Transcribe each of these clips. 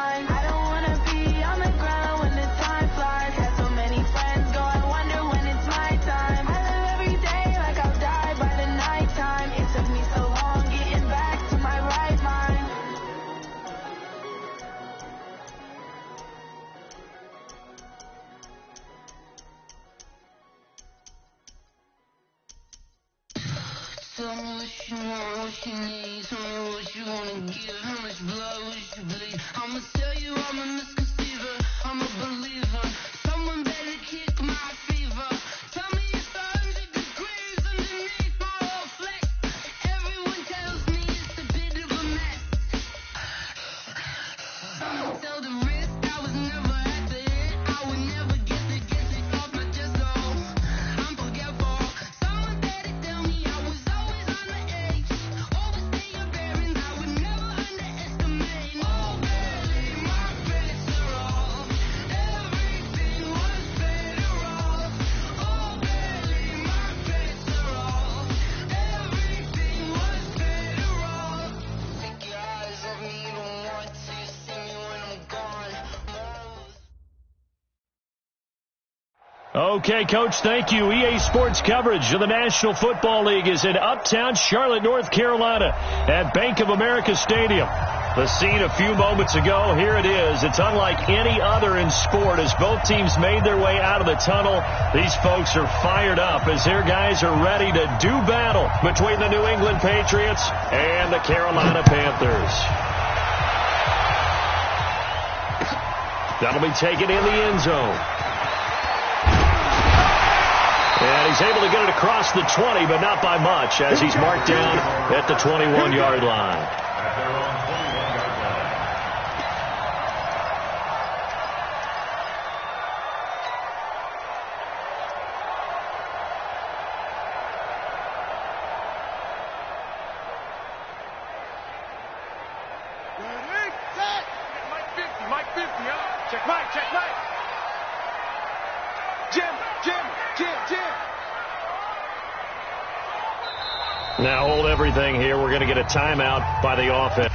time. I don't wanna be on the ground when the time flies. Had so many friends go, I wonder when it's my time. I live every day like I'll die by the nighttime. It took me so long getting back to my right mind. Tell me what you want, what you need. Tell me what you wanna give. How much blood would you bleed? I'ma tell you I'm a misconceiver. I'm a believer. Someone better kick my fever. Tell me it's 100 degrees underneath my whole flex. Everyone tells me it's a bit of a mess. Someone tell the risk I was never at the hit. I would never get it off my chest. Oh, I'm forgetful. Someone better tell me I was always on the edge. Overstay your bearings, I would never underestimate. Oh, barely my bets are off. Everything was better off. Oh, barely my bets are off. Everything was better off. Take your eyes off me, you don't want to see me when I'm gone. Okay, Coach, thank you. EA Sports coverage of the National Football League is in uptown Charlotte, North Carolina at Bank of America Stadium. The scene a few moments ago, here it is. It's unlike any other in sport as both teams made their way out of the tunnel. These folks are fired up as their guys are ready to do battle between the New England Patriots and the Carolina Panthers. That'll be taken in the end zone. And he's able to get it across the 20, but not by much, as he's marked down at the 21-yard line. Mike 50, huh? Check Mike. Jim. Now hold everything here. We're going to get a timeout by the offense.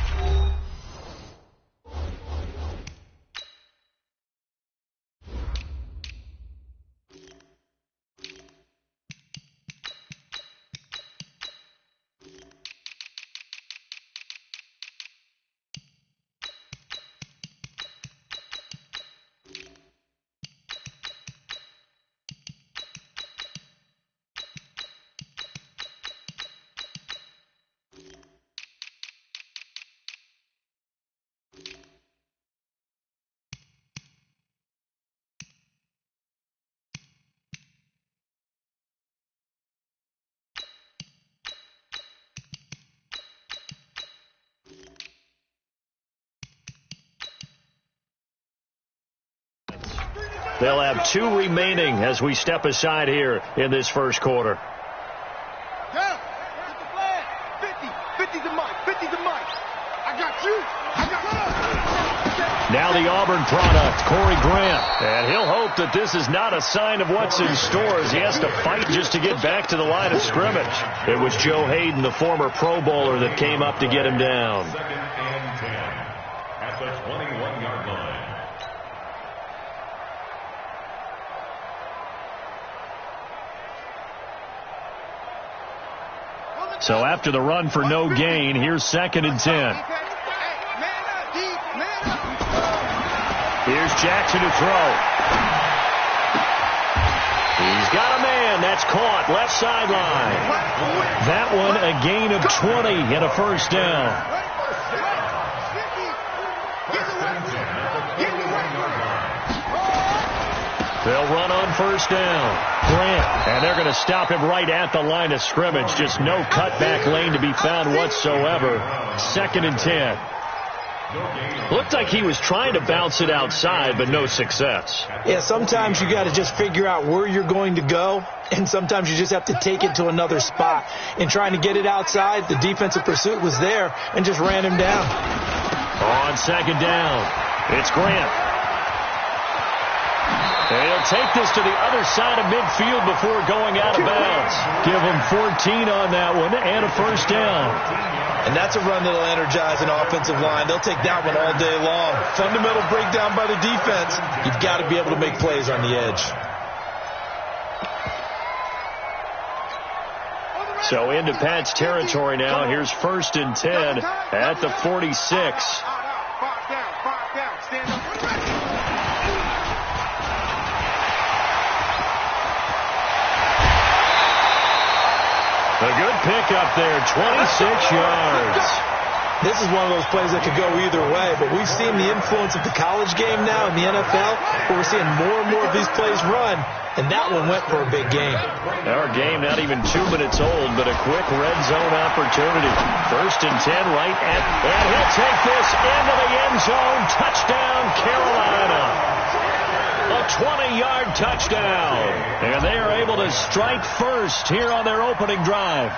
They'll have 2 remaining as we step aside here in this first quarter. Get the flag. 50 to Mike. I got you. Now the Auburn product, Corey Grant. And he'll hope that this is not a sign of what's in store as he has to fight just to get back to the line of scrimmage. It was Joe Hayden, the former Pro Bowler, that came up to get him down. 2nd and 10 at the 21-yard line. So after the run for no gain, here's 2nd and 10. Here's Jackson to throw. He's got a man. That's caught. Left sideline. That one a gain of 20 and a first down. They'll run on first down. Grant, and they're going to stop him right at the line of scrimmage. Just no cutback lane to be found whatsoever. 2nd and 10. Looked like he was trying to bounce it outside, but no success. Yeah, sometimes you got to just figure out where you're going to go, and sometimes you just have to take it to another spot. In trying to get it outside, the defensive pursuit was there and just ran him down. On 2nd down, it's Grant. And he'll take this to the other side of midfield before going out of bounds. Give him 14 on that one and a first down. And that's a run that'll energize an offensive line. They'll take that one all day long. Fundamental breakdown by the defense. You've got to be able to make plays on the edge. So into Pat's territory now. Here's 1st and 10 at the 46. A good pickup there, 26 yards. This is one of those plays that could go either way, but we've seen the influence of the college game now in the NFL, where we're seeing more and more of these plays run, and that one went for a big gain. Our game not even 2 minutes old, but a quick red zone opportunity. 1st and 10 right at, and he'll take this into the end zone. Touchdown, Carolina. A 20-yard touchdown. And they are able to strike first here on their opening drive.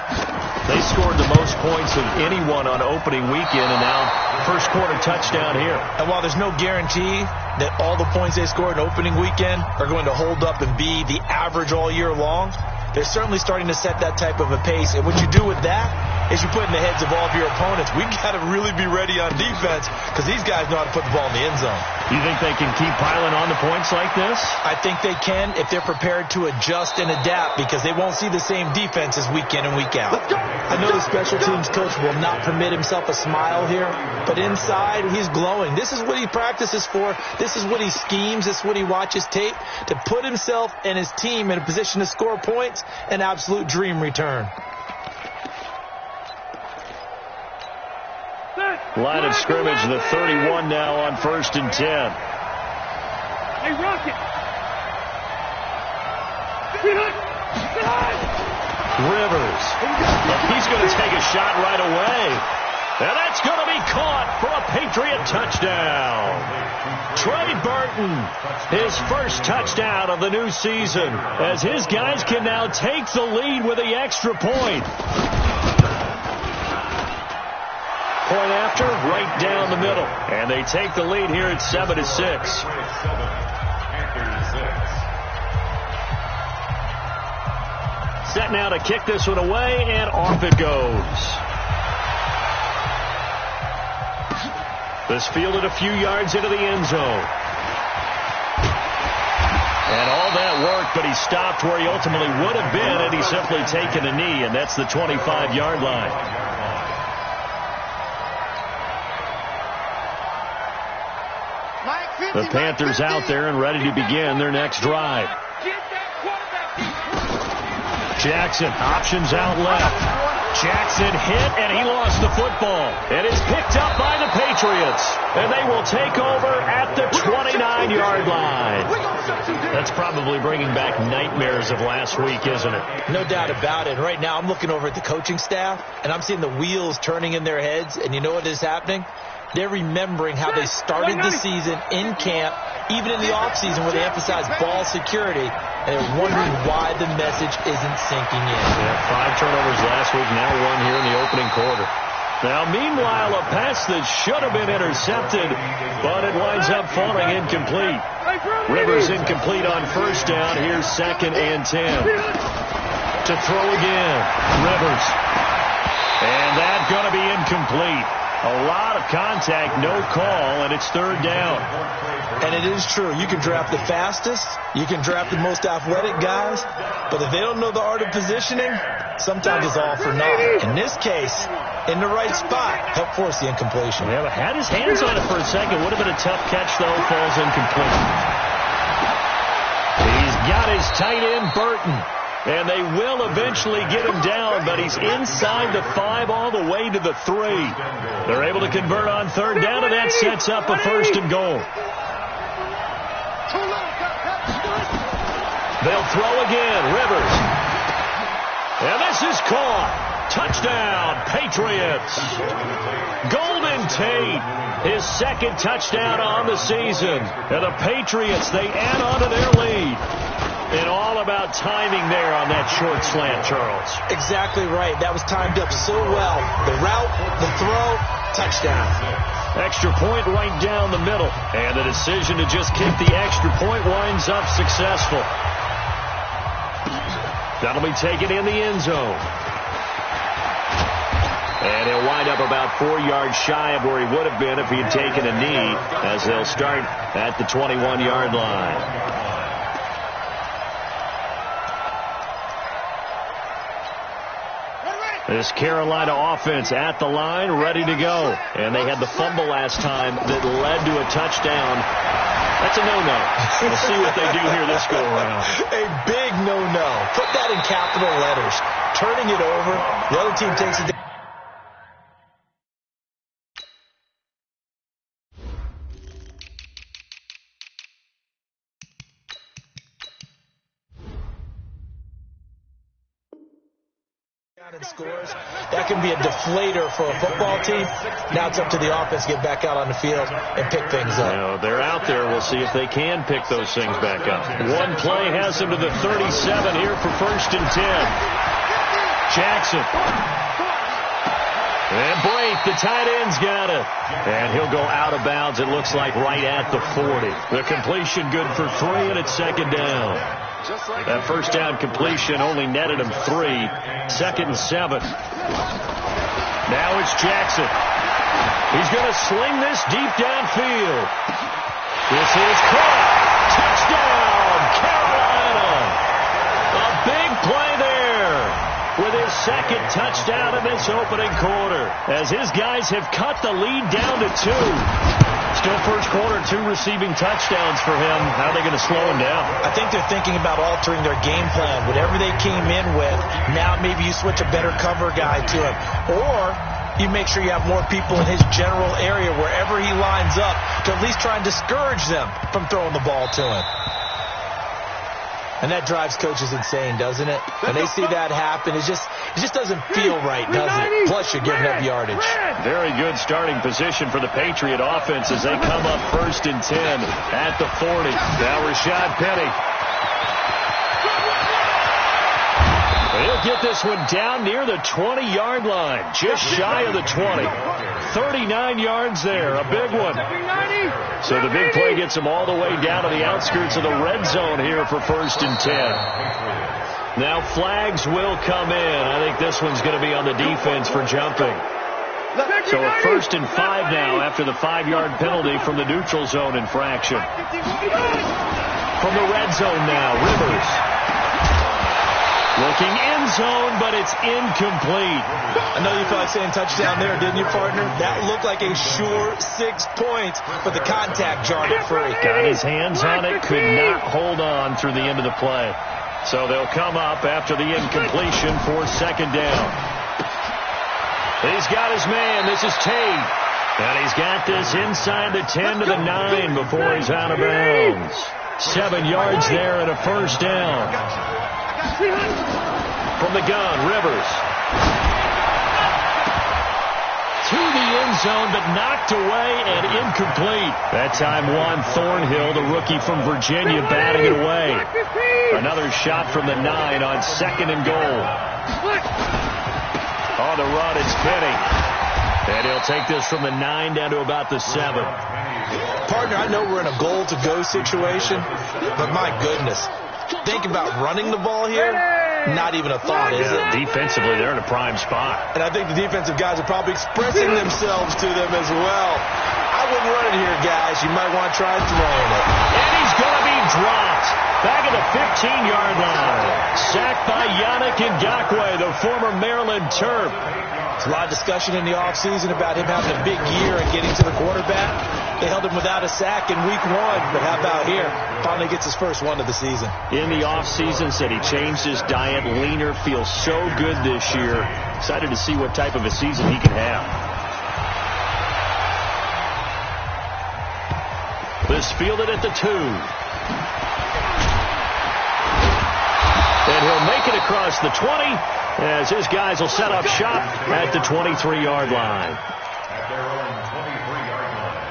They scored the most points of anyone on opening weekend, and now first quarter touchdown here. And while there's no guarantee that all the points they scored in opening weekend are going to hold up and be the average all year long, they're certainly starting to set that type of a pace. And what you do with that is you put in the heads of all of your opponents, we've got to really be ready on defense because these guys know how to put the ball in the end zone. You think they can keep piling on the points like this? I think they can if they're prepared to adjust and adapt, because they won't see the same defenses week in and week out. I know the special teams coach will not permit himself a smile here, but inside he's glowing. This is what he practices for. This is what he schemes. This is what he watches tape to put himself and his team in a position to score points. An absolute dream return. Line of scrimmage, the 31 now on 1st and 10. Hey, Rocket! Rivers. He's going to take a shot right away. And that's going to be caught for a Patriot touchdown. Trey Burton, his first touchdown of the new season, as his guys can now take the lead with the extra point. Point after, right down the middle. And they take the lead here at 7-6. Set now to kick this one away, and off it goes. This fielded a few yards into the end zone. And all that work, but he stopped where he ultimately would have been had he simply taken a knee, and that's the 25-yard line. The Panthers out there and ready to begin their next drive. Jackson options out left. Jackson hit, and he lost the football. And it's picked up by the Patriots. And they will take over at the 29-yard line. That's probably bringing back nightmares of last week, isn't it? No doubt about it. Right now I'm looking over at the coaching staff, and I'm seeing the wheels turning in their heads. And you know what is happening? They're remembering how they started the season in camp, even in the offseason where they emphasized ball security, and they're wondering why the message isn't sinking in. Yeah, 5 turnovers last week, now 1 here in the opening quarter. Now, meanwhile, a pass that should have been intercepted, but it winds up falling incomplete. Rivers incomplete on first down. Here's 2nd and 10. To throw again, Rivers. And that's going to be incomplete. A lot of contact, no call, and it's 3rd down. And it is true. You can draft the fastest. You can draft the most athletic guys. But if they don't know the art of positioning, sometimes it's all for naught. In this case, in the right spot, helped force the incompletion. Yeah, but had his hands on it for a second. Would have been a tough catch, though. Falls incomplete. He's got his tight end, Burton. And they will eventually get him down, but he's inside the 5 all the way to the 3. They're able to convert on 3rd down, and that sets up a 1st and goal. They'll throw again, Rivers. And this is caught. Touchdown, Patriots. Golden Tate, his 2nd touchdown on the season. And the Patriots, they add on to their lead. And all about timing there on that short slant, Charles. Exactly right. That was timed up so well. The route, the throw, touchdown. Extra point right down the middle. And the decision to just kick the extra point winds up successful. That'll be taken in the end zone. And he'll wind up about 4 yards shy of where he would have been if he had taken a knee, as they'll start at the 21-yard line. This Carolina offense at the line, ready to go. And they had the fumble last time that led to a touchdown. That's a no-no. We'll see what they do here this go-around. A big no-no. Put that in capital letters. Turning it over. The other team takes it down. And scores. That can be a deflator for a football team. Now it's up to the offense to get back out on the field and pick things up. You know, they're out there. We'll see if they can pick those things back up. One play has them to the 37 here for 1st and 10. Jackson. And Blake, the tight end's got it. And he'll go out of bounds, it looks like, right at the 40. The completion good for 3, and it's 2nd down. That 1st down completion only netted him 3. 2nd and 7. Now it's Jackson. He's going to sling this deep downfield. This is caught. Touchdown, Carolina. A big play there with his 2nd touchdown in this opening quarter, as his guys have cut the lead down to 2. Still first quarter, 2 receiving touchdowns for him. How are they going to slow him down? I think they're thinking about altering their game plan. Whatever they came in with, now maybe you switch a better cover guy to him. Or you make sure you have more people in his general area wherever he lines up to at least try and discourage them from throwing the ball to him. And that drives coaches insane, doesn't it? When they see that happen, it just doesn't feel right, does it? Plus, you're giving up yardage. Very good starting position for the Patriot offense as they come up 1st and 10 at the 40. Now Rashad Penny. He'll get this one down near the 20-yard line, just shy of the 20. 39 yards there, a big one. So the big play gets him all the way down to the outskirts of the red zone here for 1st and 10. Now flags will come in. I think this one's going to be on the defense for jumping. So a 1st and 5 now after the 5-yard penalty from the neutral zone infraction. From the red zone now, Rivers. Looking end zone, but it's incomplete. I know you felt like saying touchdown there, didn't you, partner? That looked like a sure 6 points, but the contact jarred it free. Got his hands on it, could not hold on through the end of the play. So they'll come up after the incompletion for 2nd down. He's got his man. This is Tate. And he's got this inside the 10 to the 9 before he's out of bounds. 7 yards there and a 1st down. From the gun, Rivers. To the end zone, but knocked away and incomplete. That time Juan Thornhill, the rookie from Virginia, batting it away. Another shot from the 9 on 2nd and goal. On the run, it's Penny. And he'll take this from the 9 down to about the 7. Partner, I know we're in a goal-to-go situation, but my goodness. Think about running the ball here. Not even a thought, is it? Defensively, they're in a prime spot. And I think the defensive guys are probably expressing themselves to them as well. I wouldn't run it here, guys. You might want to try throwing it. And he's going to be dropped. Back at the 15-yard line. Sacked by Yannick Ngakoue, the former Maryland Terp. There's a lot of discussion in the offseason about him having a big year and getting to the quarterback. They held him without a sack in week 1, but how about here? Finally gets his first one of the season. In the offseason, said he changed his diet, leaner, feels so good this year. Excited to see what type of a season he can have. This fielded at the 2. And he'll make it across the 20 as his guys will set up shop at the 23-yard line. At their own 23-yard line.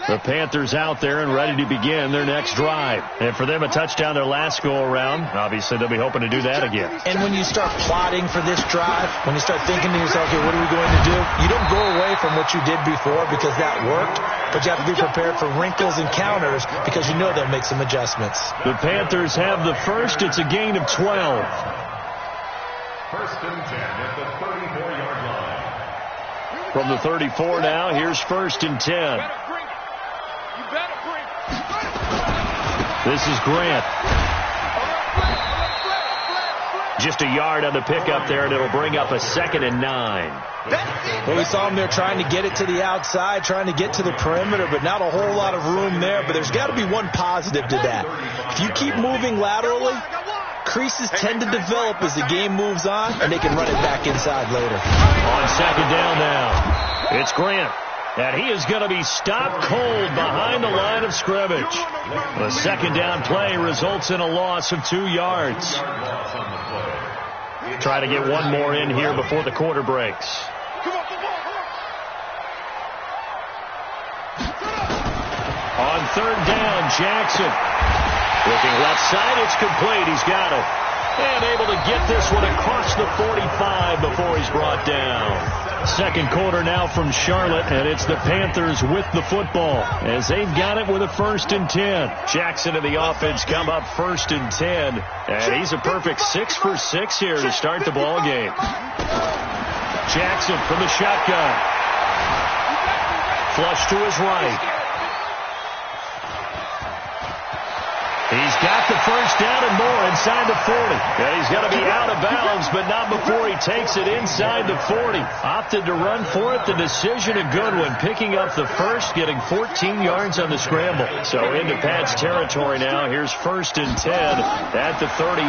The Panthers out there and ready to begin their next drive. And for them, a touchdown their last go-around. Obviously, they'll be hoping to do that again. And when you start plotting for this drive, when you start thinking to yourself, okay, what are we going to do? You don't go away from what you did before because that worked, but you have to be prepared for wrinkles and counters because you know they'll make some adjustments. The Panthers have the first. It's a gain of 12. First and 10 at the 34-yard line. From the 34 now, here's first and 10. This is Grant. Just a yard on the pickup there, and it'll bring up a 2nd and 9. Well, we saw him there trying to get it to the outside, trying to get to the perimeter, but not a whole lot of room there. But there's got to be one positive to that. If you keep moving laterally, creases tend to develop as the game moves on, and they can run it back inside later. On 2nd down now, it's Grant. And he is going to be stopped cold behind the line of scrimmage. The 2nd down play results in a loss of 2 yards. Try to get one more in here before the quarter breaks. On 3rd down, Jackson. Looking left side, it's complete. He's got it. And able to get this one across the 45 before he's brought down. 2nd quarter now from Charlotte, and it's the Panthers with the football as they've got it with a 1st and 10. Jackson and the offense come up 1st and 10, and he's a perfect 6 for 6 here to start the ball game. Jackson from the shotgun. Flush to his right. He's got the 1st down and more inside the 40. And he's got to be out of bounds, but not before he takes it inside the 40. Opted to run for it. The decision a good one. Picking up the 1st, getting 14 yards on the scramble. So into Pat's territory now. Here's 1st and 10 at the 38.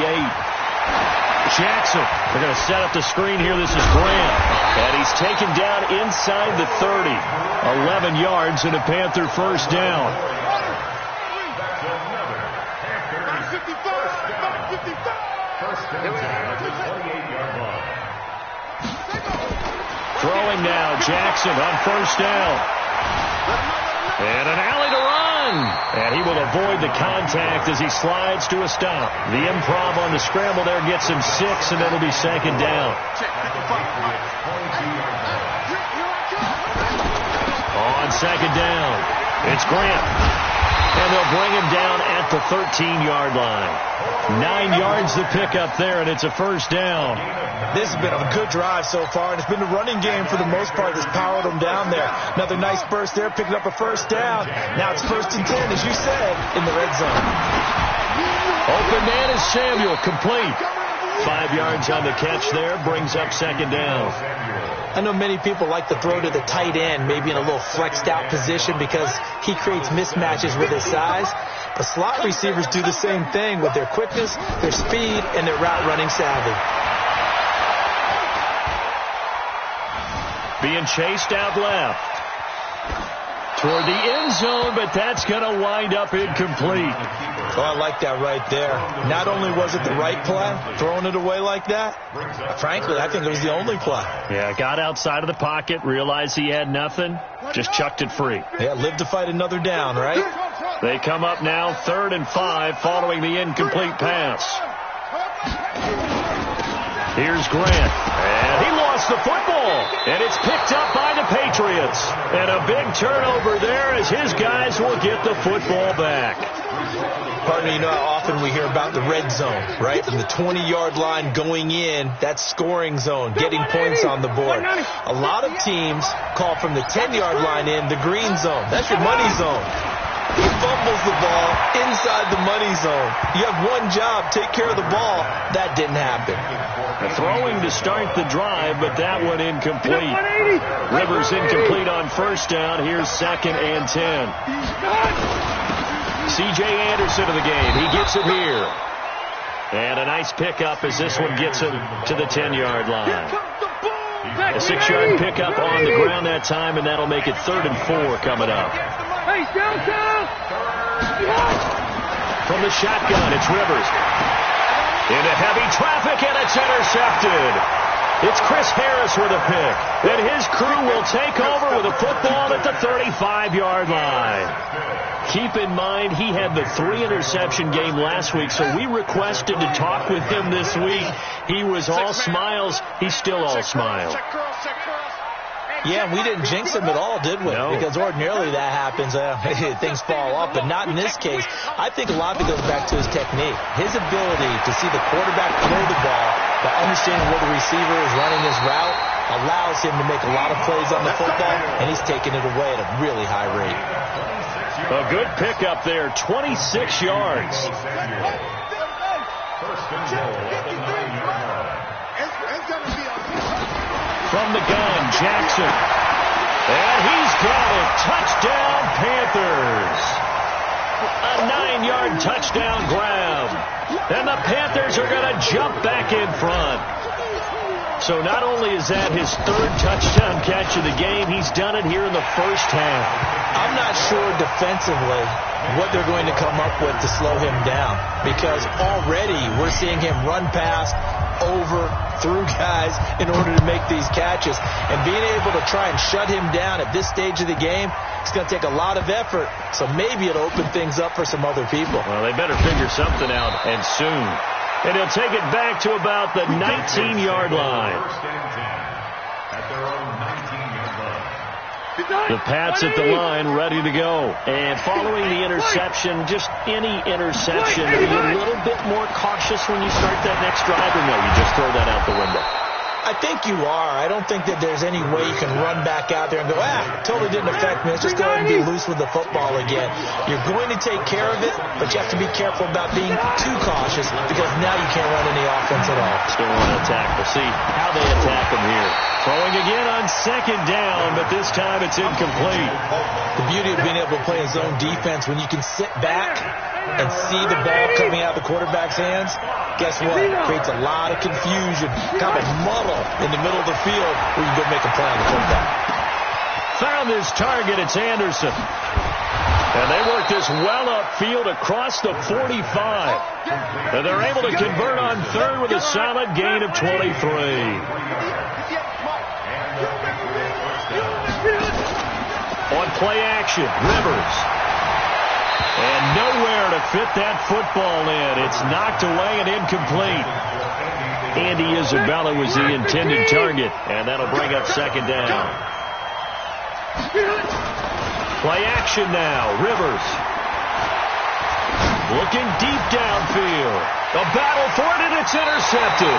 Jackson, they're going to set up the screen here. This is Grant. And he's taken down inside the 30. 11 yards and a Panther 1st down. Throwing now, Jackson on 1st down. And an alley to run. And he will avoid the contact as he slides to a stop. The improv on the scramble there gets him 6, and it'll be 2nd down. On 2nd down, it's Grant. And they'll bring him down at the 13-yard line. 9 yards to pick up there, and it's a 1st down. This has been a good drive so far, and it's been the running game for the most part that's powered them down there. Another nice burst there, picking up a 1st down. Now it's 1st and 10, as you said, in the red zone. Open man is Samuel, complete. 5 yards on the catch there, brings up 2nd down. I know many people like to throw to the tight end, maybe in a little flexed out position because he creates mismatches with his size. But slot receivers do the same thing with their quickness, their speed, and their route running savvy. Being chased out left. Toward the end zone, but that's going to wind up incomplete. Oh, I like that right there. Not only was it the right play, throwing it away like that, frankly, I think it was the only play. Yeah, got outside of the pocket, realized he had nothing, just chucked it free. Yeah, live to fight another down, right? They come up now 3rd and 5 following the incomplete pass. Here's Grant, and he lost the football, and it's picked up by the Patriots. And a big turnover there as his guys will get the football back. Pardon me, you know how often we hear about the red zone, right? From the 20-yard line going in, that's scoring zone, getting points on the board. A lot of teams call from the 10-yard line in the green zone. That's your money zone. He fumbles the ball inside the money zone. You have one job, take care of the ball. That didn't happen. Throwing to start the drive, but that one incomplete. Rivers incomplete on 1st down. Here's 2nd and 10. C.J. Anderson of the game. He gets it here. And a nice pickup as this one gets him to the 10-yard line. A 6-yard pickup on the ground that time, and that'll make it 3rd and 4 coming up. From the shotgun, it's Rivers. Into heavy traffic, and it's intercepted. It's Chris Harris with a pick. And his crew will take over with a football at the 35-yard line. Keep in mind, he had the 3-interception game last week, so we requested to talk with him this week. He was all smiles. He's still all smiles. Yeah, we didn't jinx him at all, did we? No. Because ordinarily that happens. Things fall off, but not in this case. I think a lot of it goes back to his technique. His ability to see the quarterback throw the ball, but understanding where the receiver is running his route allows him to make a lot of plays on the football, and he's taking it away at a really high rate. A good pickup there, 26 yards. From the gun, Jackson. And he's got it. Touchdown, Panthers. A 9-yard touchdown grab. And the Panthers are going to jump back in front. So not only is that his 3rd touchdown catch of the game, he's done it here in the first half. I'm not sure defensively what they're going to come up with to slow him down, because already we're seeing him run past, over, through guys in order to make these catches. And being able to try and shut him down at this stage of the game, it's going to take a lot of effort. So maybe it'll open things up for some other people. Well, they better figure something out, and soon. And he'll take it back to about the 19-yard line. The Pats at the line, ready to go. And following the interception, just any interception, are you a little bit more cautious when you start that next drive, or no, you just throw that out the window? I think you are. I don't think that there's any way you can run back out there and go, totally didn't affect me. Let's just go ahead and be loose with the football again. You're going to take care of it, but you have to be careful about being too cautious, because now you can't run any offense at all. Still want to attack. We'll see how they attack him here. Throwing again on 2nd down, but this time it's incomplete. The beauty of being able to play in zone defense, when you can sit back and see the ball coming out of the quarterback's hands, guess what? It creates a lot of confusion, kind of a muddle in the middle of the field where you go make a play on the football. Found his target. It's Anderson. And they work this well upfield across the 45. And they're able to convert on 3rd with a solid gain of 23. On play action, Rivers. And nowhere to fit that football in. It's knocked away and incomplete. Andy Isabella was the intended target, and that'll bring up 2nd down. Play action now, Rivers. Looking deep downfield. A battle for it, and it's intercepted.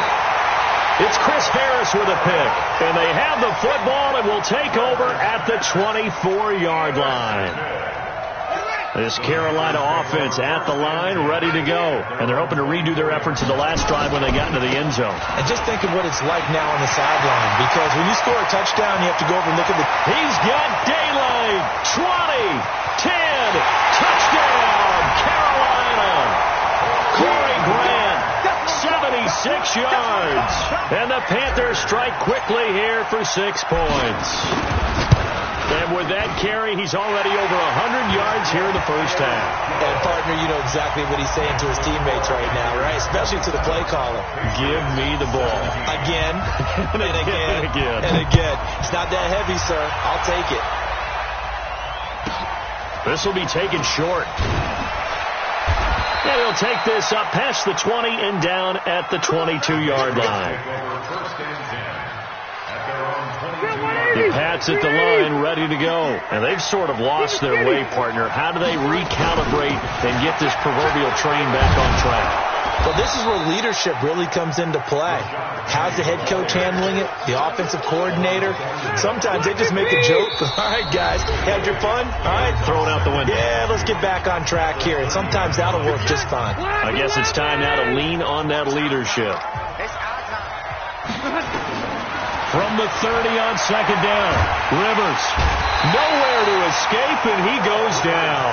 It's Chris Harris with a pick, and they have the football and will take over at the 24-yard line. This Carolina offense at the line, ready to go. And they're hoping to redo their efforts in the last drive when they got into the end zone. And just think of what it's like now on the sideline, because when you score a touchdown, you have to go over and look at the... He's got daylight. 20, 10, touchdown, Carolina. Corey Grant, 76 yards. And the Panthers strike quickly here for 6 points. And with that carry, he's already over 100 yards here in the first half. And, partner, you know exactly what he's saying to his teammates right now, right? Especially to the play caller. Give me the ball. Again, and again, and again. and again. It's not that heavy, sir. I'll take it. This will be taken short. And he'll take this up past the 20 and down at the 22-yard line. The Pats at the line, ready to go. And they've sort of lost their way, partner. How do they recalibrate and get this proverbial train back on track? Well, this is where leadership really comes into play. How's the head coach handling it? The offensive coordinator? Sometimes they just make a joke. All right, guys, had your fun? All right. Throw it out the window. Yeah, let's get back on track here. And sometimes that'll work just fine. I guess it's time now to lean on that leadership. From the 30 on 2nd down, Rivers nowhere to escape, and he goes down.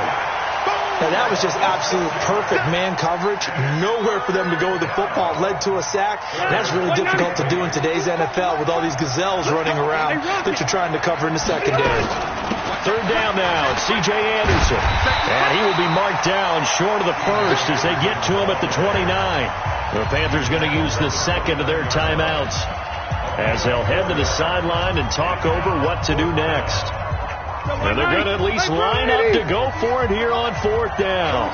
Now, that was just absolute perfect man coverage. Nowhere for them to go with the football. Led to a sack. And that's really difficult to do in today's NFL with all these gazelles running around that you're trying to cover in the secondary. 3rd down now, it's C.J. Anderson. And he will be marked down short of the first as they get to him at the 29. The Panthers going to use the second of their timeouts. as they'll head to the sideline and talk over what to do next. And they're going to at least line up to go for it here on 4th down.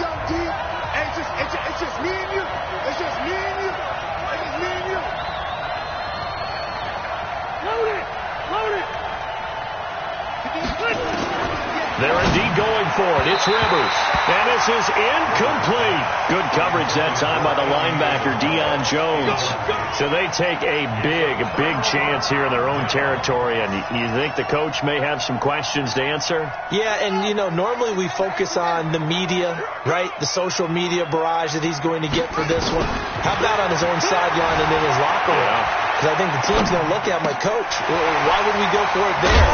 It's just me and you. It's just me and you. It's just me and you. Load it. Load it. They're indeed going for it. It's Rivers. And this is incomplete. Good coverage that time by the linebacker, Deion Jones. So they take a big chance here in their own territory. And you think the coach may have some questions to answer? Yeah, and, you know, normally we focus on the media, right? The social media barrage that he's going to get for this one. How about on his own sideline and in his locker room? Because I think the team's going to look at my coach. Why would we go for it there?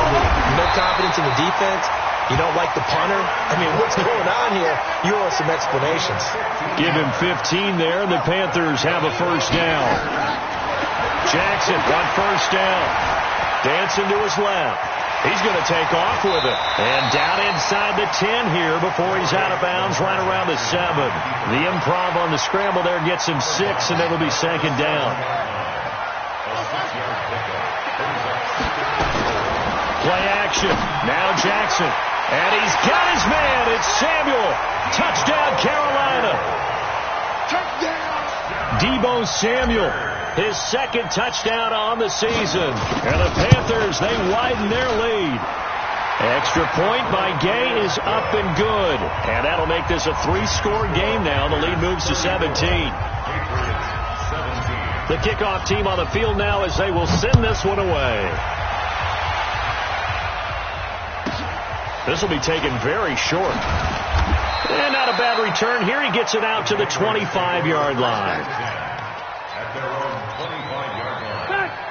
No confidence in the defense? You don't like the punter? I mean, what's going on here? You owe us some explanations. Give him 15 there, and the Panthers have a first down. Jackson, 1 first down. Dancing to his left. He's going to take off with it. And down inside the 10 here before he's out of bounds right around the 7. The improv on the scramble there gets him 6, and it'll be 2nd down. Play action. Now Jackson. And he's got his man. It's Samuel. Touchdown, Carolina. Touchdown. Deebo Samuel, his 2nd touchdown on the season. And the Panthers, they widen their lead. Extra point by Gay is up and good. And that'll make this a 3-score game now. The lead moves to 17. The kickoff team on the field now as they will send this one away. This will be taken very short. And not a bad return here. He gets it out to the 25-yard line.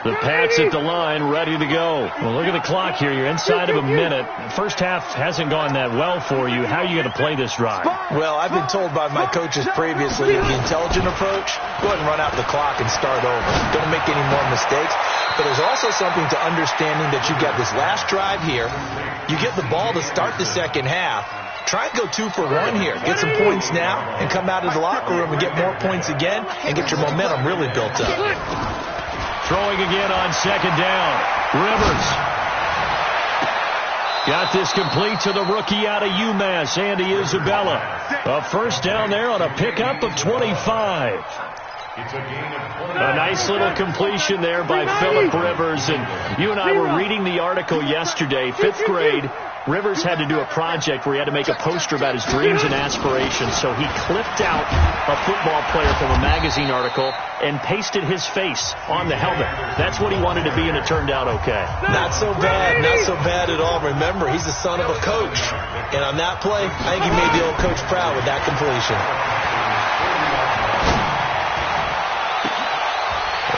The Pats at the line, ready to go. Well, look at the clock here. You're inside of a minute. First half hasn't gone that well for you. How are you going to play this drive? Well, I've been told by my coaches previously that the intelligent approach, go ahead and run out the clock and start over. Don't make any more mistakes. But there's also something to understanding that you got this last drive here. You get the ball to start the second half. Try and go 2 for 1 here. Get some points now and come out of the locker room and get more points again and get your momentum really built up. Throwing again on 2nd down. Rivers. Got this complete to the rookie out of UMass, Andy Isabella. A first down there on a pickup of 25. A nice little completion there by Phillip Rivers. And you and I were reading the article yesterday, 5th grade. Rivers had to do a project where he had to make a poster about his dreams and aspirations. So he clipped out a football player from a magazine article and pasted his face on the helmet. That's what he wanted to be, and it turned out okay. Not so bad. Not so bad at all. Remember, he's the son of a coach. And on that play, I think he made the old coach proud with that completion.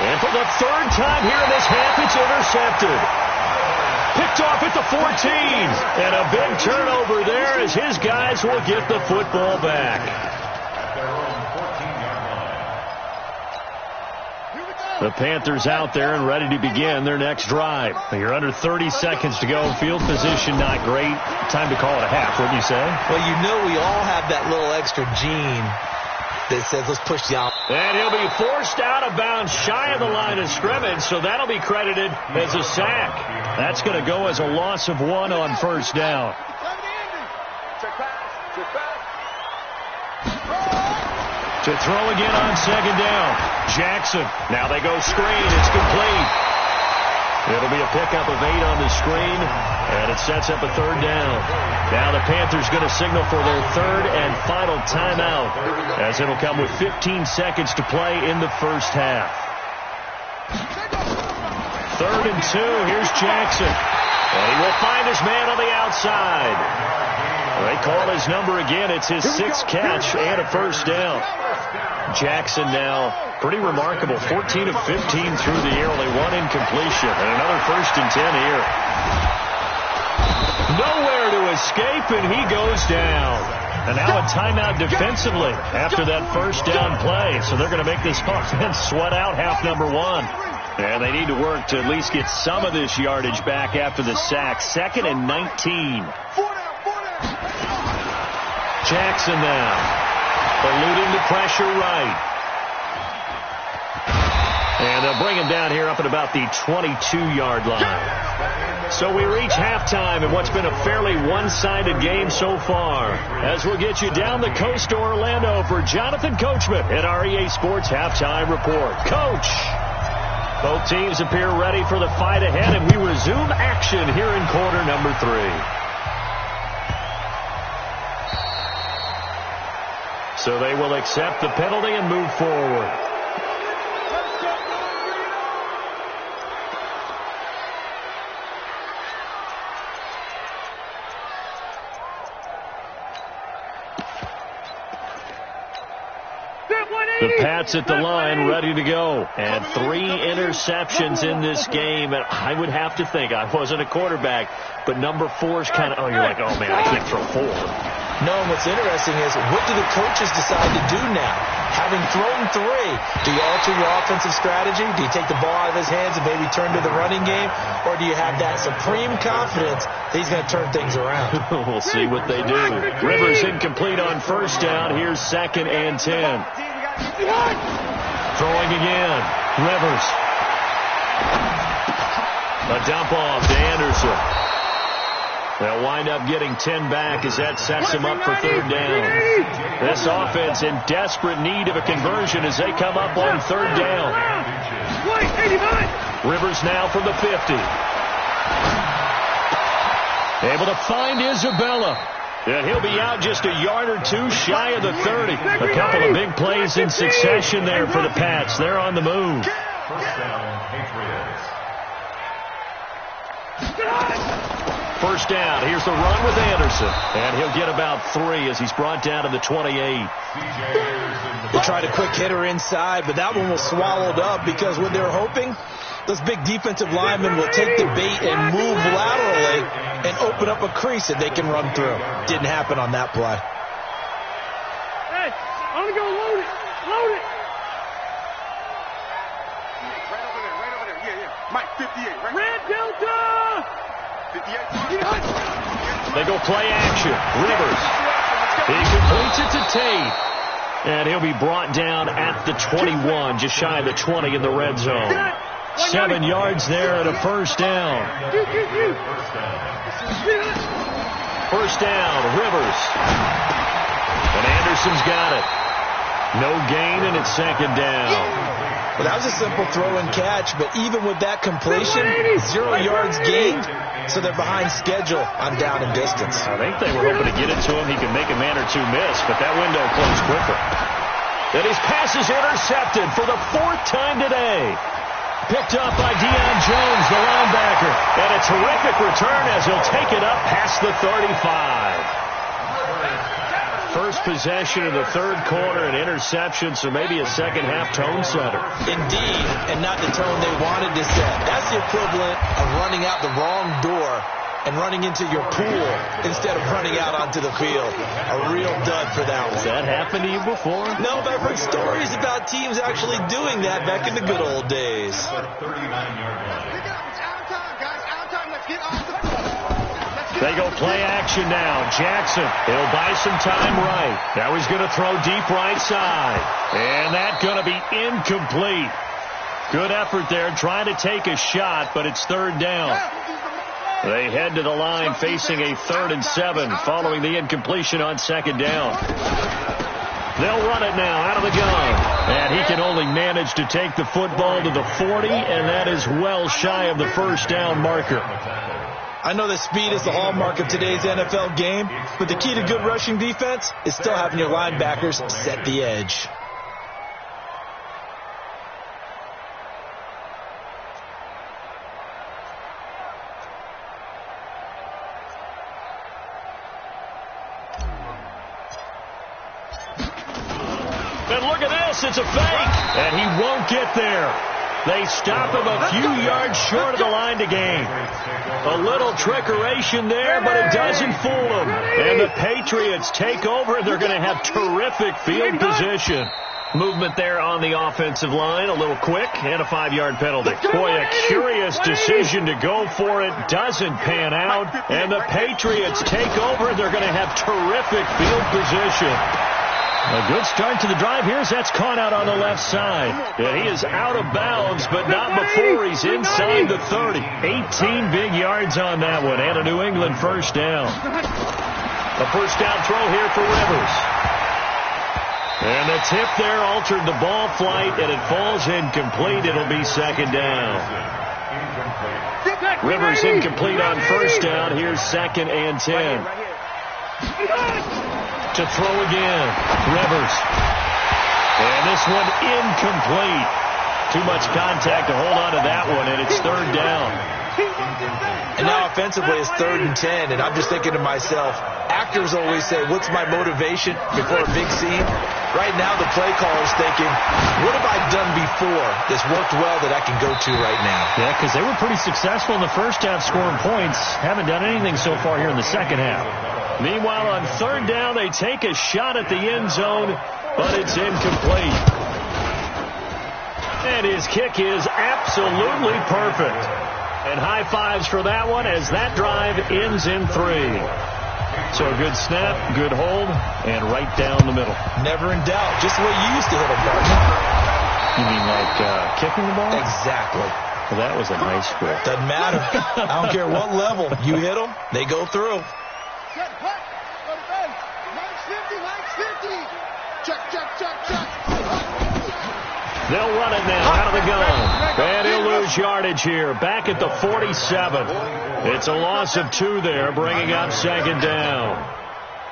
And for the 3rd time here in this half, it's intercepted. Picked off at the 14. And a big turnover there as his guys will get the football back. The Panthers out there and ready to begin their next drive. You're under 30 seconds to go. Field position not great. Time to call it a half, wouldn't you say? Well, you know we all have that little extra gene that says let's push the envelope. And he'll be forced out of bounds shy of the line of scrimmage, so that'll be credited as a sack. That's going to go as a loss of 1 on first down. To throw again on 2nd down. Jackson. Now they go screen. It's complete. It'll be a pickup of 8 on the screen, and it sets up a 3rd down. Now the Panthers going to signal for their 3rd and final timeout, as it'll come with 15 seconds to play in the first half. 3rd and 2. Here's Jackson. And he will find his man on the outside. They call his number again. It's his 6th catch and a first down. Jackson now pretty remarkable. 14 of 15 through the air. Only 1 incompletion. And another 1st and 10 here. Nowhere to escape, and he goes down. And now a timeout defensively after that first down play. So they're going to make this offense sweat out half number 1. And they need to work to at least get some of this yardage back after the sack. 2nd and 19. Jackson now. Eluding the pressure right. And they'll bring him down here up at about the 22-yard line. So we reach halftime in what's been a fairly one-sided game so far. As we'll get you down the coast to Orlando for Jonathan Coachman at our EA Sports Halftime Report. Coach! Both teams appear ready for the fight ahead, and we resume action here in quarter number 3. So they will accept the penalty and move forward. The Pats at the line, ready to go. And 3 interceptions in this game. And I would have to think, I wasn't a quarterback, but number 4 is kind of, you're like, oh, man, I can't throw 4. No, and what's interesting is, what do the coaches decide to do now? Having thrown 3, do you alter your offensive strategy? Do you take the ball out of his hands and maybe turn to the running game? Or do you have that supreme confidence that he's going to turn things around? We'll see what they do. Rivers incomplete on first down. Here's 2nd and 10. Throwing again. Rivers. A dump off to Anderson. They'll wind up getting 10 back as that sets them up for 3rd down. This offense in desperate need of a conversion as they come up on 3rd down. Rivers now from the 50. Able to find Isabella. And he'll be out just a yard or 2 shy of the 30. A couple of big plays in succession there for the Pats. They're on the move. First down, Patriots. First down. Here's the run with Anderson. And he'll get about 3 as he's brought down to the 28. They tried a quick hitter inside, but that one was swallowed up because when they're hoping, those big defensive linemen will take the bait and move laterally and open up a crease that they can run through. Didn't happen on that play. Hey, I'm going to go load it. Load it. Right over there. Yeah. Mike, 58. Right. Red Delta. 58. They go play action. Rivers. He completes it to Tate. And he'll be brought down at the 21, just shy of the 20 in the red zone. 7 yards there and a first down. First down, Rivers. And Anderson's got it. No gain, and it's 2nd down. Well, that was a simple throw and catch, but even with that completion, 0 yards gained, so they're behind schedule on down and distance. I think they were hoping to get it to him. He could make a man or 2 miss, but that window closed quicker. And his pass is intercepted for the 4th time today. Picked up by Deion Jones, the linebacker. And a terrific return as he'll take it up past the 35. First possession of the 3rd quarter, an interception, so maybe a second-half tone setter. Indeed, and not the tone they wanted to set. That's the equivalent of running out the wrong door and running into your pool instead of running out onto the field. A real dud for that one. Has that happened to you before? No, but I've heard stories about teams actually doing that back in the good old days. 39-yard line. It's out of time, guys. Out of time. Let's get off the field. They go play action now. Jackson, he'll buy some time right. Now he's going to throw deep right side. And that's going to be incomplete. Good effort there trying to take a shot, but it's 3rd down. They head to the line facing a 3rd and 7 following the incompletion on 2nd down. They'll run it now out of the gun. And he can only manage to take the football to the 40, and that is well shy of the first down marker. I know that speed is the hallmark of today's NFL game, but the key to good rushing defense is still having your linebackers set the edge. And look at this, it's a fake, and he won't get there. They stop him a few yards short of the line to gain. A little trickeration there, but it doesn't fool them. And the Patriots take over. They're going to have terrific field position. Movement there on the offensive line, a little quick, and a 5-yard penalty. Boy, a curious decision to go for it. Doesn't pan out. And the Patriots take over. They're going to have terrific field position. A good start to the drive. That's caught out on the left side. Yeah, he is out of bounds, but not before he's inside the 30. 18 big yards on that one, and a New England first down. A first down throw here for Rivers. And the tip there altered the ball flight, and it falls incomplete. It'll be second down. Rivers incomplete on first down. Here's 2nd and 10. To throw again. Rivers. And this one incomplete. Too much contact to hold on to that one, and it's 3rd down. And now offensively it's 3rd and 10, and I'm just thinking to myself, actors always say, what's my motivation before a big scene? Right now the play caller's thinking, what have I done before that's worked well that I can go to right now? Yeah, because they were pretty successful in the first half scoring points. Haven't done anything so far here in the second half. Meanwhile, on 3rd down, they take a shot at the end zone, but it's incomplete. And his kick is absolutely perfect. And high fives for that one as that drive ends in 3. So a good snap, good hold, and right down the middle. Never in doubt. Just the way you used to hit them, partner. You mean like kicking the ball? Exactly. Well, that was in high school. Doesn't matter. I don't care what level. You hit them, they go through. Check, hut. Go to base. Legs 50. Check, check, check, check. They'll run it now out of the gun. And he'll lose yardage here. Back at the 47. It's a loss of 2 there, bringing up 2nd down.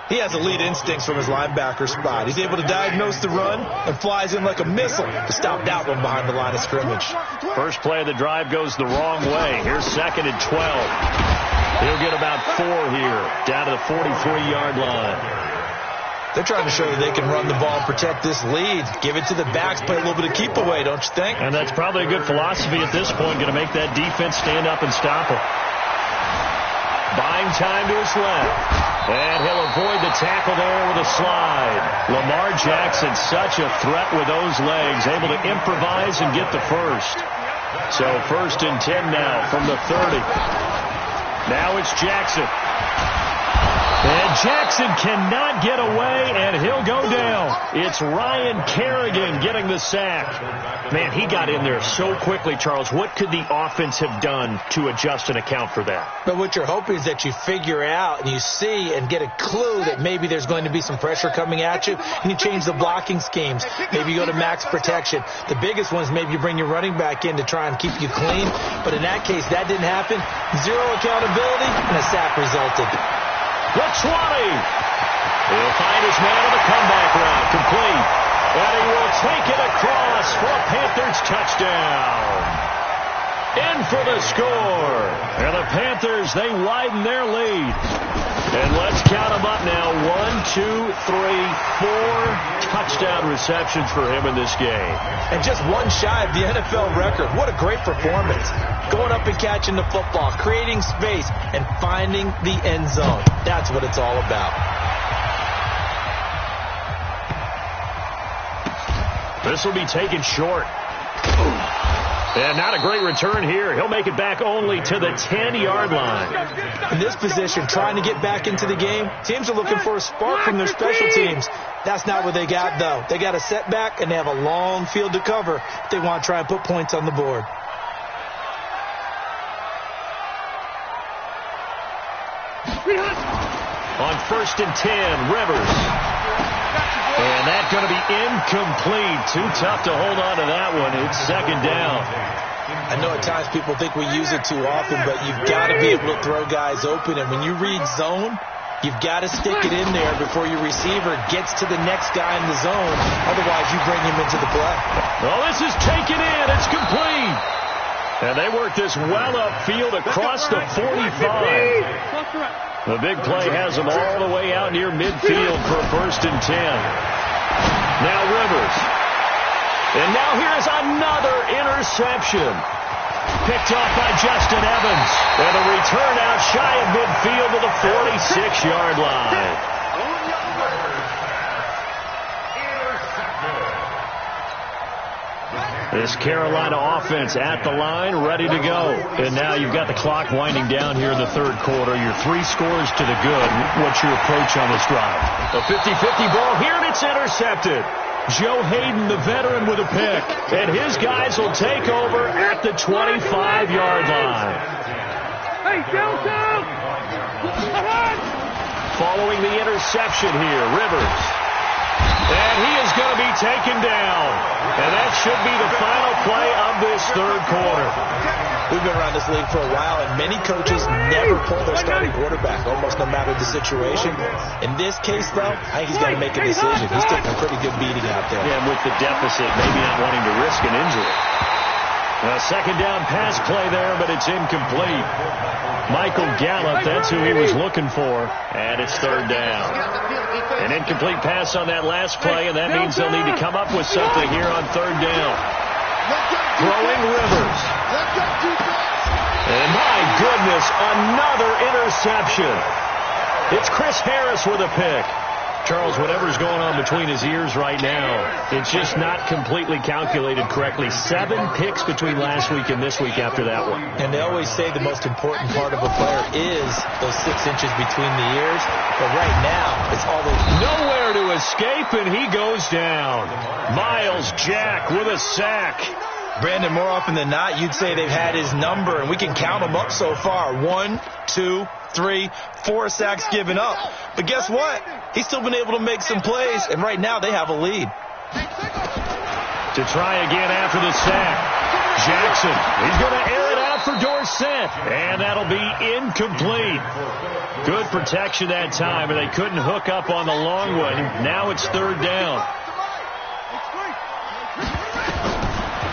He has elite instincts from his linebacker spot. He's able to diagnose the run and flies in like a missile to stop that one behind the line of scrimmage. First play of the drive goes the wrong way. Here's 2nd and 12. He'll get about 4 here, down to the 43-yard line. They're trying to show that they can run the ball and protect this lead. Give it to the backs, play a little bit of keep away, don't you think? And that's probably a good philosophy at this point, going to make that defense stand up and stop him. Buying time to his left. And he'll avoid the tackle there with a slide. Lamar Jackson, such a threat with those legs, able to improvise and get the first. So 1st and 10 now from the 30. Now it's Jackson. And Jackson cannot get away, and he'll go down. It's Ryan Kerrigan getting the sack. Man, he got in there so quickly, Charles. What could the offense have done to adjust and account for that? But what you're hoping is that you figure out and you see and get a clue that maybe there's going to be some pressure coming at you, and you change the blocking schemes. Maybe you go to max protection. The biggest one is maybe you bring your running back in to try and keep you clean. But in that case, that didn't happen. 0 accountability, and a sack resulted. The 20. He'll find his man on the comeback route. Complete. And he will take it across for a Panthers touchdown. In for the score. And the Panthers, they widen their lead. And let's count them up now. 1, 2, 3, 4 touchdown receptions for him in this game. And just 1 shy of the NFL record. What a great performance. Going up and catching the football, creating space, and finding the end zone. That's what it's all about. This will be taken short. And not a great return here. He'll make it back only to the 10-yard line. In this position, trying to get back into the game, teams are looking for a spark from their special teams. That's not what they got, though. They got a setback, and they have a long field to cover if they want to try and put points on the board. On 1st and 10, Rivers. And that's going to be incomplete. Too tough to hold on to that one. It's 2nd down. I know at times people think we use it too often, but you've got to be able to throw guys open. And when you read zone, you've got to stick it in there before your receiver gets to the next guy in the zone. Otherwise, you bring him into the play. Well, this is taken in. It's complete. And they work this well upfield across the 45. The big play has them all the way out near midfield for a 1st and 10. Now Rivers. And now here's another interception. Picked off by Justin Evans. And a return out shy of midfield to the 46-yard line. This Carolina offense at the line, ready to go. And now you've got the clock winding down here in the third quarter. You're 3 scores to the good. What's your approach on this drive? A 50-50 ball here, and it's intercepted. Joe Hayden, the veteran, with a pick. And his guys will take over at the 25-yard line. Hey, downtown! Following the interception here, Rivers. And he is going to be taken down. And that should be the final play of this third quarter. We've been around this league for a while, and many coaches never pull their starting quarterback, almost no matter the situation. In this case, though, I think he's got to make a decision. He's taking a pretty good beating out there. Yeah, and with the deficit, maybe not wanting to risk an injury. A second down pass play there, but it's incomplete. Michael Gallup, that's who he was looking for, and it's third down. An incomplete pass on that last play, and that means they'll need to come up with something here on third down. Throwing Rivers. And my goodness, another interception. It's Chris Harris with a pick. Charles, whatever's going on between his ears right now, it's just not completely calculated correctly. 7 picks between last week and this week after that one. And they always say the most important part of a player is those 6 inches between the ears. But right now, it's all those... Nowhere to escape, and he goes down. Miles Jack with a sack. Brandon, more often than not, you'd say they've had his number, and we can count them up so far. 1, 2, 3, 4 sacks given up. But guess what? He's still been able to make some plays, and right now they have a lead. To try again after the sack. Jackson, he's going to air it out for Dorsett, and that'll be incomplete. Good protection that time, and they couldn't hook up on the long one. Now it's third down.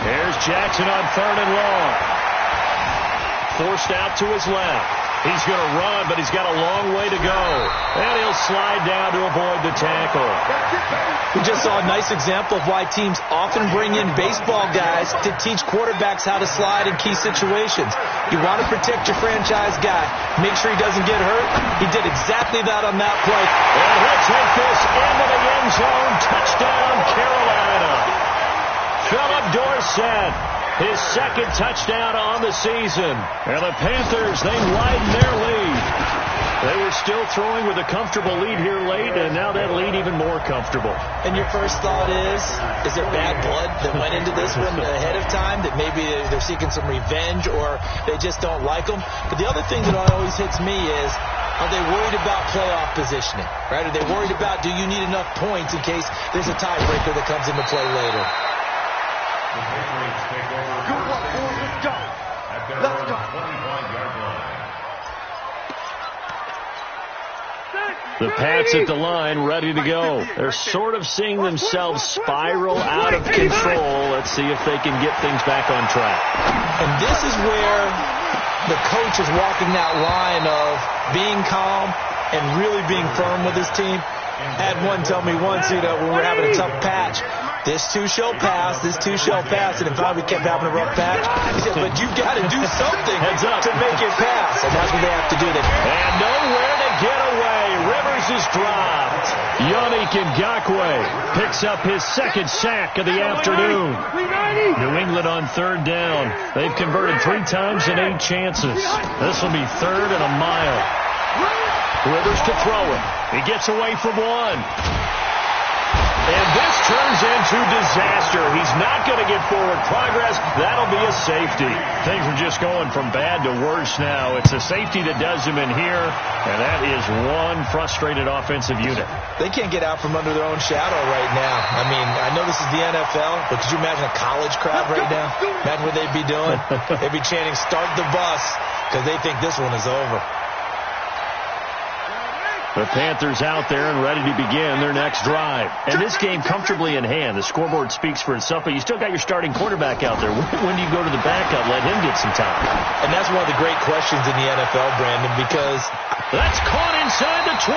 There's Jackson on third and long. Forced out to his left. He's going to run, but he's got a long way to go. And he'll slide down to avoid the tackle. We just saw a nice example of why teams often bring in baseball guys to teach quarterbacks how to slide in key situations. You want to protect your franchise guy. Make sure he doesn't get hurt. He did exactly that on that play. And he'll take this into the end zone. Touchdown, Carolina. Philip Dorsett, his second touchdown on the season. And the Panthers, they widen their lead. They were still throwing with a comfortable lead here late, and now that lead even more comfortable. And your first thought is there bad blood that went into this one ahead of time, that maybe they're seeking some revenge or they just don't like them? But the other thing that always hits me is, are they worried about playoff positioning? Right? Are they worried about, do you need enough points in case there's a tiebreaker that comes into play later? The Patriots take over. Good luck, boys. Let's go. At their Let's go. 25-yard line. The Pats at the line, ready to go. They're sort of seeing themselves spiral out of control. Let's see if they can get things back on track. And this is where the coach is walking that line of being calm and really being firm with his team. Had one tell me once, when we were having a tough patch, this too shall pass, this too shall pass. And in fact, we kept having a rough patch. He said, but you've got to do something to make it pass. And that's what they have to do. And nowhere to get away. Rivers is dropped. Yannick Ngakoue picks up his second sack of the afternoon. New England on third down. They've converted 3 times in 8 chances. This will be third and a mile. Rivers to throw it. He gets away from one. And this turns into disaster. He's not going to get forward progress. That'll be a safety. Things are just going from bad to worse now. It's a safety that does him in here, and that is one frustrated offensive unit. They can't get out from under their own shadow right now. I mean, I know this is the NFL, but could you imagine a college crowd right now? Imagine what they'd be doing. They'd be chanting, start the bus, because they think this one is over. The Panthers out there and ready to begin their next drive. And this game comfortably in hand. The scoreboard speaks for itself, but you still got your starting quarterback out there. When do you go to the backup? Let him get some time. And that's one of the great questions in the NFL, Brandon, because... That's caught inside the 20.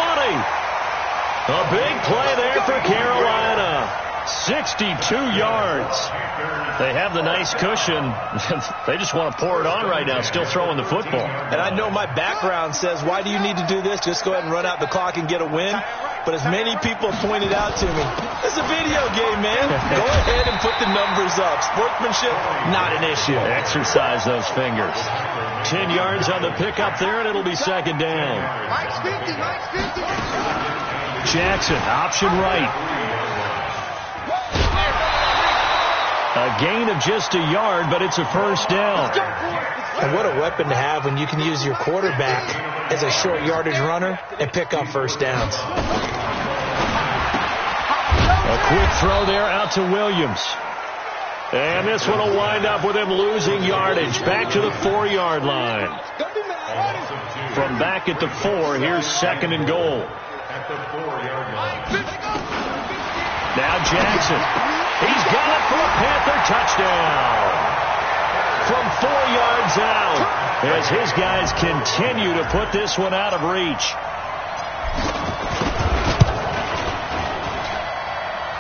A big play there for Carolina. 62 yards. They have the nice cushion. They just want to pour it on right now, still throwing the football. And I know my background says, why do you need to do this? Just go ahead and run out the clock and get a win. But as many people have pointed out to me, it's a video game, man. Go ahead and put the numbers up. Sportsmanship, not an issue. Exercise those fingers. 10 yards on the pickup there, and it'll be second down. Mike's 50, Mike's 50. Jackson, option right. A gain of just a yard, but it's a first down. And what a weapon to have when you can use your quarterback as a short yardage runner and pick up first downs. A quick throw there out to Williams. And this one will wind up with him losing yardage back to the 4-yard line. From back at the 4, here's second and goal. Now Jackson. He's got it for a Panther touchdown. From 4 yards out as his guys continue to put this one out of reach.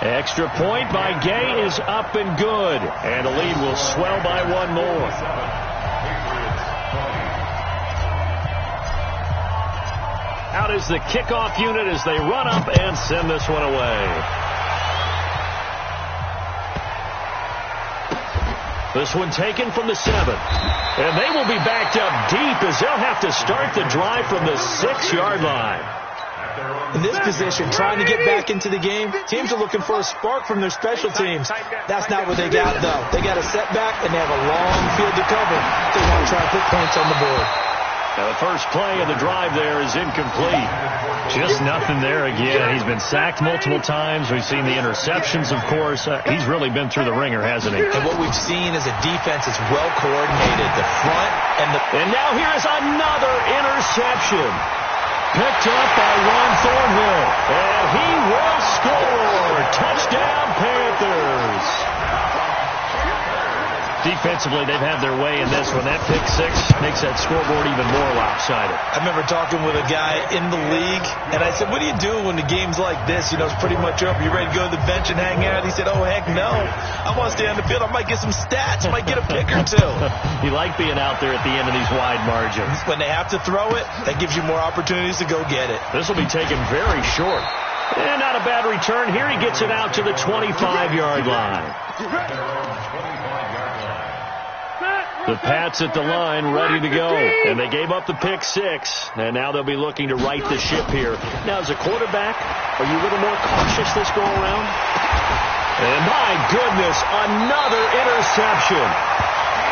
Extra point by Gay is up and good. And the lead will swell by one more. Out is the kickoff unit as they run up and send this one away. This one taken from the 7. And they will be backed up deep as they'll have to start the drive from the 6-yard line. In this position, trying to get back into the game, teams are looking for a spark from their special teams. That's not what they got, though. They got a setback, and they have a long field to cover. They want to try and put points on the board. Now the first play of the drive there is incomplete. Just nothing there again. He's been sacked multiple times. We've seen the interceptions, of course. He's really been through the ringer, hasn't he? And what we've seen is a defense that's well coordinated. The front and the... And now here is another interception. Picked up by Ron Thornhill. And he will score. Touchdown, Panthers. Defensively, they've had their way in this one. That pick 6 makes that scoreboard even more lopsided. I remember talking with a guy in the league, and I said, what do you do when the game's like this? You know, it's pretty much over. You ready to go to the bench and hang out? He said, oh, heck no. I want to stay on the field. I might get some stats. I might get a pick or two. You like being out there at the end of these wide margins. When they have to throw it, that gives you more opportunities to go get it. This will be taken very short. And not a bad return. Here he gets it out to the 25-yard line. The Pats at the line, ready to go. And they gave up the pick 6. And now they'll be looking to right the ship here. Now, as a quarterback, are you a little more cautious this go around? And my goodness, another interception.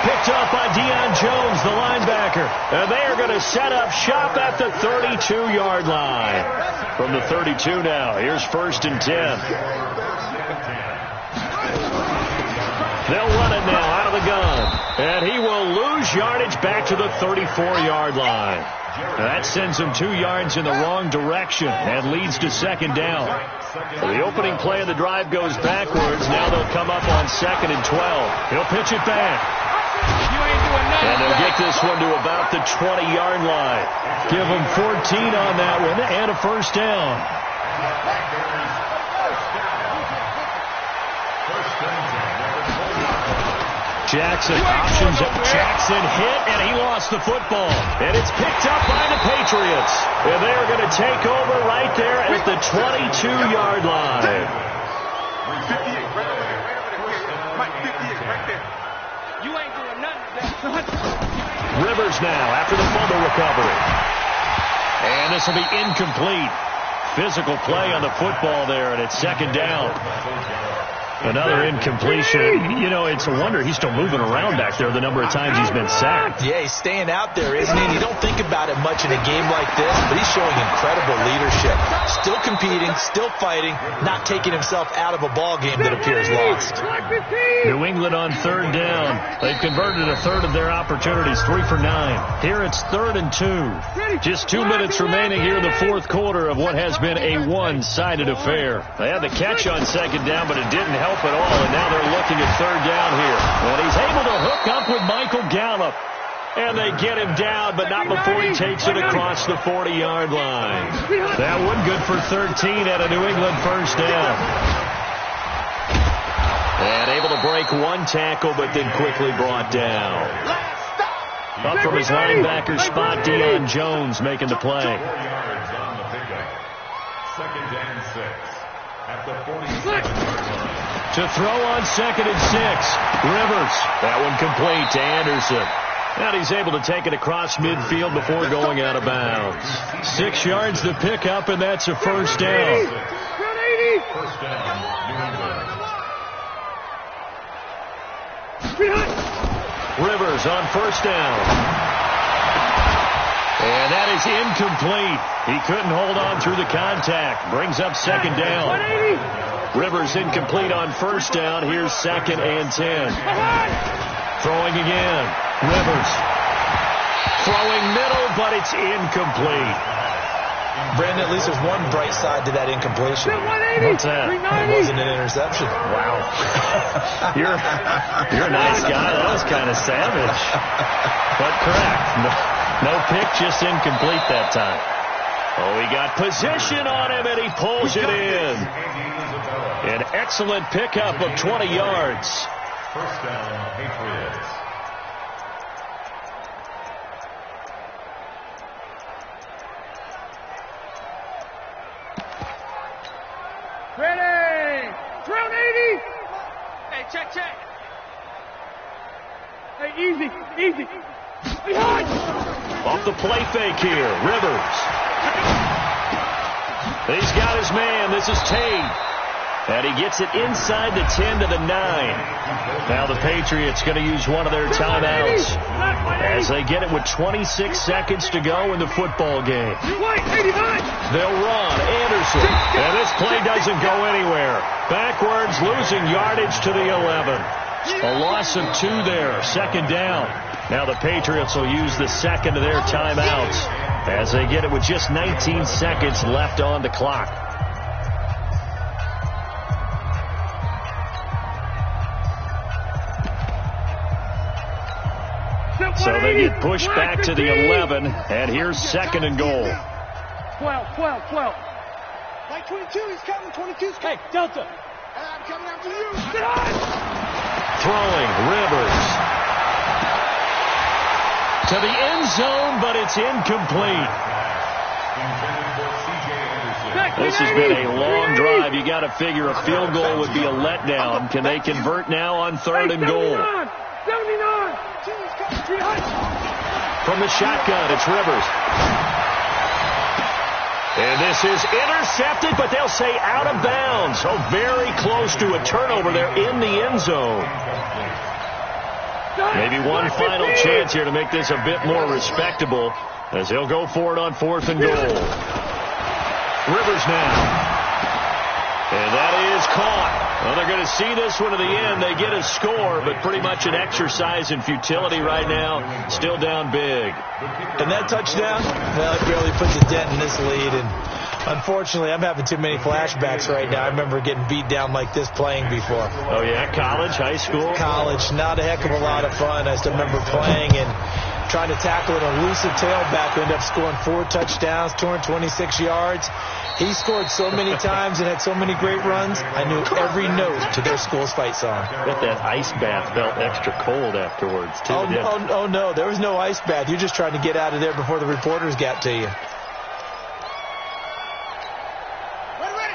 Picked up by Deion Jones, the linebacker. And they are going to set up shop at the 32-yard line. From the 32 now, here's first and 10. They'll run it now out of the gun. And he will lose yardage back to the 34-yard line. That sends him 2 yards in the wrong direction and leads to second down. The opening play of the drive goes backwards. Now they'll come up on second and 12. He'll pitch it back. And they'll get this one to about the 20-yard line. Give him 14 on that one and a first down. Jackson options it. Jackson hit, and he lost the football. And it's picked up by the Patriots. And they're going to take over right there at the 22-yard line. 58, right over there. Mike, 58, right there. You ain't doing nothing. Rivers now after the fumble recovery. And this will be incomplete. Physical play on the football there, and it's second down. Another incompletion. You know, it's a wonder he's still moving around back there the number of times he's been sacked. Yeah, he's staying out there, isn't he? And you don't think about it much in a game like this, but he's showing incredible leadership. Still competing, still fighting, not taking himself out of a ball game that appears lost. New England on third down. They've converted a third of their opportunities, 3 for 9. Here it's 3rd and 2. Just 2 minutes remaining here in the fourth quarter of what has been a one-sided affair. They had the catch on second down, but it didn't help at all, and now they're looking at third down here. And he's able to hook up with Michael Gallup. And they get him down, but not before he takes it across the 40-yard line. That one good for 13 at a New England first down. And able to break one tackle, but then quickly brought down. Up from his linebacker spot, Deion Jones making the play. Second and 6 at the 47-yard line. To throw on 2nd and 6. Rivers. That one complete to Anderson. And he's able to take it across midfield before going out of bounds. 6 yards to pick up, and that's a first down. First down, New England. Rivers on first down. And that is incomplete. He couldn't hold on through the contact. Brings up 2nd down. Rivers incomplete on first down. Here's 2nd and 10. Throwing again. Rivers. Throwing middle, but it's incomplete. Brandon, at least there's one bright side to that incompletion. What's that? It wasn't an interception. Wow. You're a nice guy. That was kind of savage. But correct. No pick, just incomplete that time. Oh, he got position on him, and he pulls it in. An excellent pickup of 20 yards. First down, Patriots. Ready! Round 80! Hey, check. Hey, easy. Behind! Off the play fake here, Rivers. He's got his man. This is Tate. And he gets it inside the 10 to the 9. Now the Patriots going to use one of their timeouts as they get it with 26 seconds to go in the football game. They'll run. Anderson. And this play doesn't go anywhere. Backwards, losing yardage to the 11. A loss of 2 there. 2nd down. Now the Patriots will use the second of their timeouts as they get it with just 19 seconds left on the clock. So they get pushed back to the 11, and here's 2nd and goal. 12. Like 22, he's coming. 22's coming. Hey, Delta. I'm coming after you. Throwing, Rivers. To the end zone, but it's incomplete. This has been a long drive. You got to figure a field goal would be a letdown. Can they convert now on 3rd and goal? 79. From the shotgun, it's Rivers. And this is intercepted, but they'll say out of bounds. So very close to a turnover there in the end zone. Maybe one final chance here to make this a bit more respectable as they'll go for it on 4th and goal. Rivers now. And that is caught. Well, they're going to see this one to the end. They get a score, but pretty much an exercise in futility right now. Still down big. And that touchdown, well, it barely puts a dent in this lead. And unfortunately, I'm having too many flashbacks right now. I remember getting beat down like this playing before. Oh, yeah? College, high school? College. Not a heck of a lot of fun. I still remember playing and trying to tackle an elusive tailback who ended up scoring 4 touchdowns, 226 yards. He scored so many times and had so many great runs, I knew every note to their school's fight song. I bet that ice bath felt extra cold afterwards, too. Oh, no. There was no ice bath. You're just trying to get out of there before the reporters got to you.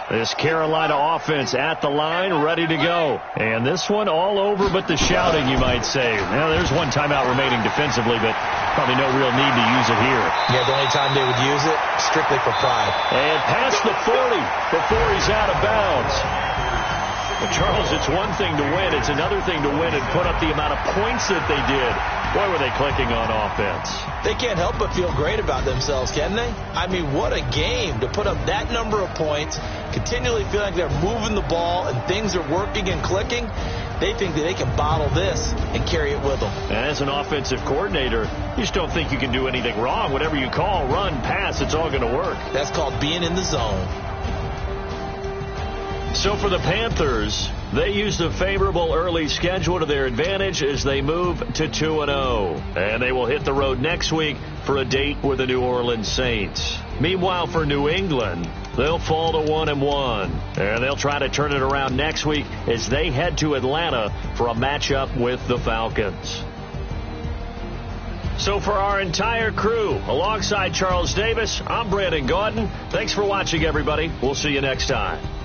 This Carolina offense at the line, ready to go. And this one all over but the shouting, you might say. Now, there's one timeout remaining defensively, but probably no real need to use it here. Yeah, the only time they would use it, strictly for pride. And past the 40 before he's out of bounds. But, Charles, it's one thing to win. It's another thing to win and put up the amount of points that they did. Boy, were they clicking on offense. They can't help but feel great about themselves, can they? I mean, what a game to put up that number of points, continually feel like they're moving the ball and things are working and clicking. They think that they can bottle this and carry it with them. As an offensive coordinator, you just don't think you can do anything wrong. Whatever you call, run, pass, it's all going to work. That's called being in the zone. So for the Panthers, they used a favorable early schedule to their advantage as they move to 2-0. And they will hit the road next week for a date with the New Orleans Saints. Meanwhile, for New England, they'll fall to 1-1. And they'll try to turn it around next week as they head to Atlanta for a matchup with the Falcons. So for our entire crew, alongside Charles Davis, I'm Brandon Gaudin. Thanks for watching, everybody. We'll see you next time.